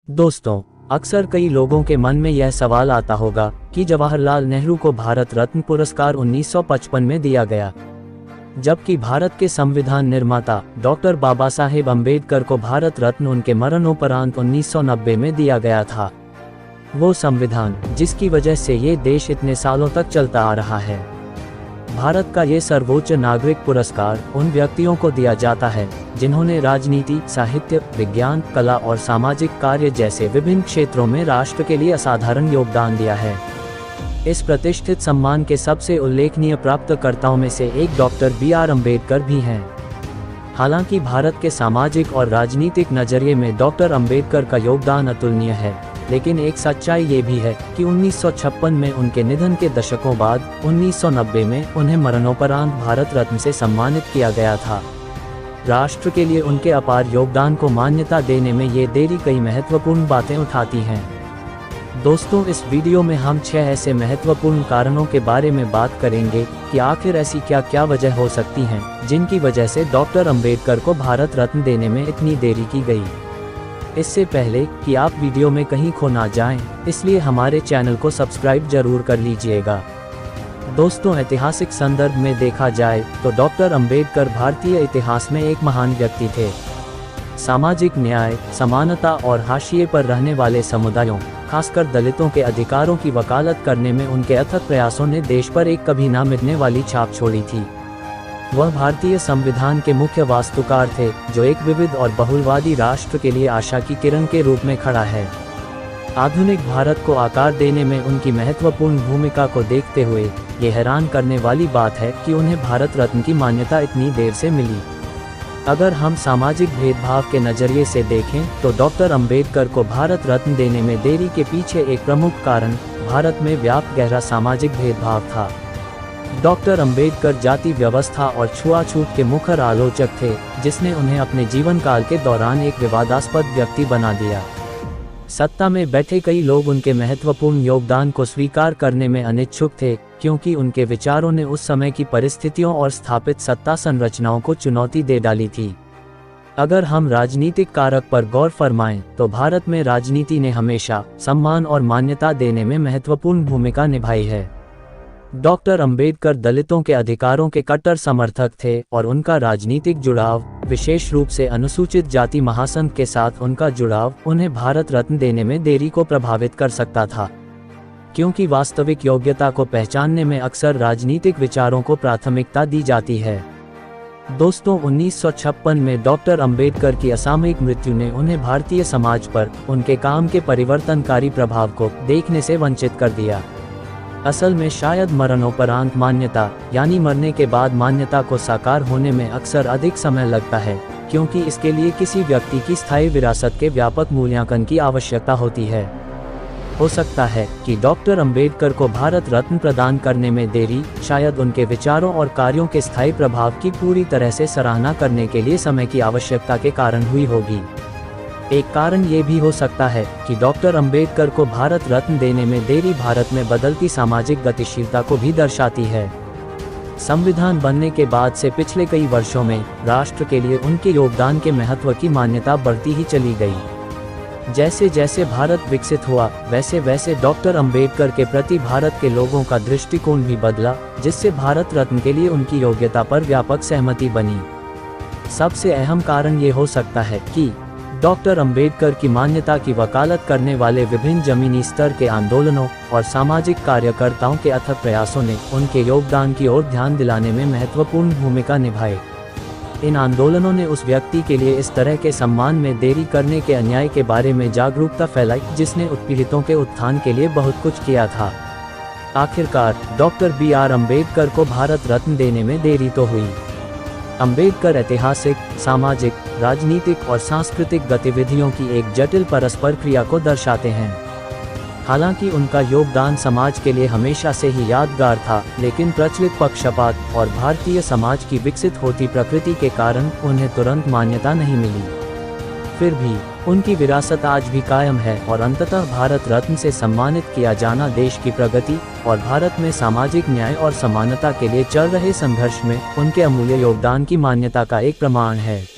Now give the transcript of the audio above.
दोस्तों, अक्सर कई लोगों के मन में यह सवाल आता होगा कि जवाहरलाल नेहरू को भारत रत्न पुरस्कार 1955 में दिया गया, जबकि भारत के संविधान निर्माता डॉक्टर बाबा साहेब अम्बेडकर को भारत रत्न उनके मरणोपरांत 1990 में दिया गया था। वो संविधान जिसकी वजह से ये देश इतने सालों तक चलता आ रहा है। भारत का ये सर्वोच्च नागरिक पुरस्कार उन व्यक्तियों को दिया जाता है जिन्होंने राजनीति, साहित्य, विज्ञान, कला और सामाजिक कार्य जैसे विभिन्न क्षेत्रों में राष्ट्र के लिए असाधारण योगदान दिया है। इस प्रतिष्ठित सम्मान के सबसे उल्लेखनीय प्राप्तकर्ताओं में से एक डॉक्टर बी.आर. अम्बेडकर भी हैं। हालांकि भारत के सामाजिक और राजनीतिक नजरिए में डॉक्टर अम्बेडकर का योगदान अतुलनीय है, लेकिन एक सच्चाई ये भी है कि 1956 में उनके निधन के दशकों बाद 1990 में उन्हें मरणोपरांत भारत रत्न से सम्मानित किया गया था। राष्ट्र के लिए उनके अपार योगदान को मान्यता देने में ये देरी कई महत्वपूर्ण बातें उठाती हैं। दोस्तों, इस वीडियो में हम 6 ऐसे महत्वपूर्ण कारणों के बारे में बात करेंगे कि आखिर ऐसी क्या वजह हो सकती हैं जिनकी वजह से डॉक्टर अम्बेडकर को भारत रत्न देने में इतनी देरी की गई। इससे पहले कि आप वीडियो में कहीं खो ना जाएं, इसलिए हमारे चैनल को सब्सक्राइब जरूर कर लीजिएगा। दोस्तों, ऐतिहासिक संदर्भ में देखा जाए तो डॉक्टर अम्बेडकर भारतीय इतिहास में एक महान व्यक्ति थे। सामाजिक न्याय, समानता और हाशिए पर रहने वाले समुदायों, खासकर दलितों के अधिकारों की वकालत करने में उनके अथक प्रयासों ने देश पर एक कभी ना मिटने वाली छाप छोड़ी थी। वह भारतीय संविधान के मुख्य वास्तुकार थे, जो एक विविध और बहुलवादी राष्ट्र के लिए आशा की किरण के रूप में खड़ा है। आधुनिक भारत को आकार देने में उनकी महत्वपूर्ण भूमिका को देखते हुए ये हैरान करने वाली बात है कि उन्हें भारत रत्न की मान्यता इतनी देर से मिली। अगर हम सामाजिक भेदभाव के नजरिए से देखें तो डॉक्टर अम्बेडकर को भारत रत्न देने में देरी के पीछे एक प्रमुख कारण भारत में व्याप्त गहरा सामाजिक भेदभाव था। डॉक्टर अम्बेडकर जाति व्यवस्था और छुआछूत के मुखर आलोचक थे, जिसने उन्हें अपने जीवन काल के दौरान एक विवादास्पद व्यक्ति बना दिया। सत्ता में बैठे कई लोग उनके महत्वपूर्ण योगदान को स्वीकार करने में अनिच्छुक थे, क्योंकि उनके विचारों ने उस समय की परिस्थितियों और स्थापित सत्ता संरचनाओं को चुनौती दे डाली थी। अगर हम राजनीतिक कारक पर गौर फरमाएं तो भारत में राजनीति ने हमेशा सम्मान और मान्यता देने में महत्वपूर्ण भूमिका निभाई है। डॉक्टर अम्बेडकर दलितों के अधिकारों के कट्टर समर्थक थे और उनका राजनीतिक जुड़ाव, विशेष रूप से अनुसूचित जाति महासंघ के साथ उनका जुड़ाव, उन्हें भारत रत्न देने में देरी को प्रभावित कर सकता था। क्योंकि वास्तविक योग्यता को पहचानने में अक्सर राजनीतिक विचारों को प्राथमिकता दी जाती है। दोस्तों, 1956 में डॉक्टर अम्बेडकर की असामयिक मृत्यु ने उन्हें भारतीय समाज पर उनके काम के परिवर्तनकारी प्रभाव को देखने से वंचित कर दिया। असल में शायद मरणोपरांत मान्यता, यानी मरने के बाद मान्यता को साकार होने में अक्सर अधिक समय लगता है, क्योंकि इसके लिए किसी व्यक्ति की स्थायी विरासत के व्यापक मूल्यांकन की आवश्यकता होती है। हो सकता है कि डॉक्टर अम्बेडकर को भारत रत्न प्रदान करने में देरी शायद उनके विचारों और कार्यों के स्थायी प्रभाव की पूरी तरह से सराहना करने के लिए समय की आवश्यकता के कारण हुई होगी। एक कारण ये भी हो सकता है कि डॉक्टर अम्बेडकर को भारत रत्न देने में देरी भारत में बदलती सामाजिक गतिशीलता को भी दर्शाती है। संविधान बनने के बाद से पिछले कई वर्षों में राष्ट्र के लिए उनके योगदान के महत्व की मान्यता बढ़ती ही चली गई। जैसे जैसे भारत विकसित हुआ, वैसे वैसे डॉक्टर अम्बेडकर के प्रति भारत के लोगों का दृष्टिकोण भी बदला, जिससे भारत रत्न के लिए उनकी योग्यता पर व्यापक सहमति बनी। सबसे अहम कारण ये हो सकता है कि डॉक्टर अम्बेडकर की मान्यता की वकालत करने वाले विभिन्न जमीनी स्तर के आंदोलनों और सामाजिक कार्यकर्ताओं के अथक प्रयासों ने उनके योगदान की ओर ध्यान दिलाने में महत्वपूर्ण भूमिका निभाई। इन आंदोलनों ने उस व्यक्ति के लिए इस तरह के सम्मान में देरी करने के अन्याय के बारे में जागरूकता फैलाई, जिसने उत्पीड़ितों के उत्थान के लिए बहुत कुछ किया था। आखिरकार डॉक्टर बी.आर. अम्बेडकर को भारत रत्न देने में देरी तो हुई। अम्बेडकर ऐतिहासिक, सामाजिक, राजनीतिक और सांस्कृतिक गतिविधियों की एक जटिल परस्पर क्रिया को दर्शाते हैं। हालांकि उनका योगदान समाज के लिए हमेशा से ही यादगार था, लेकिन प्रचलित पक्षपात और भारतीय समाज की विकसित होती प्रकृति के कारण उन्हें तुरंत मान्यता नहीं मिली। फिर भी उनकी विरासत आज भी कायम है और अंततः भारत रत्न से सम्मानित किया जाना देश की प्रगति और भारत में सामाजिक न्याय और समानता के लिए चल रहे संघर्ष में उनके अमूल्य योगदान की मान्यता का एक प्रमाण है।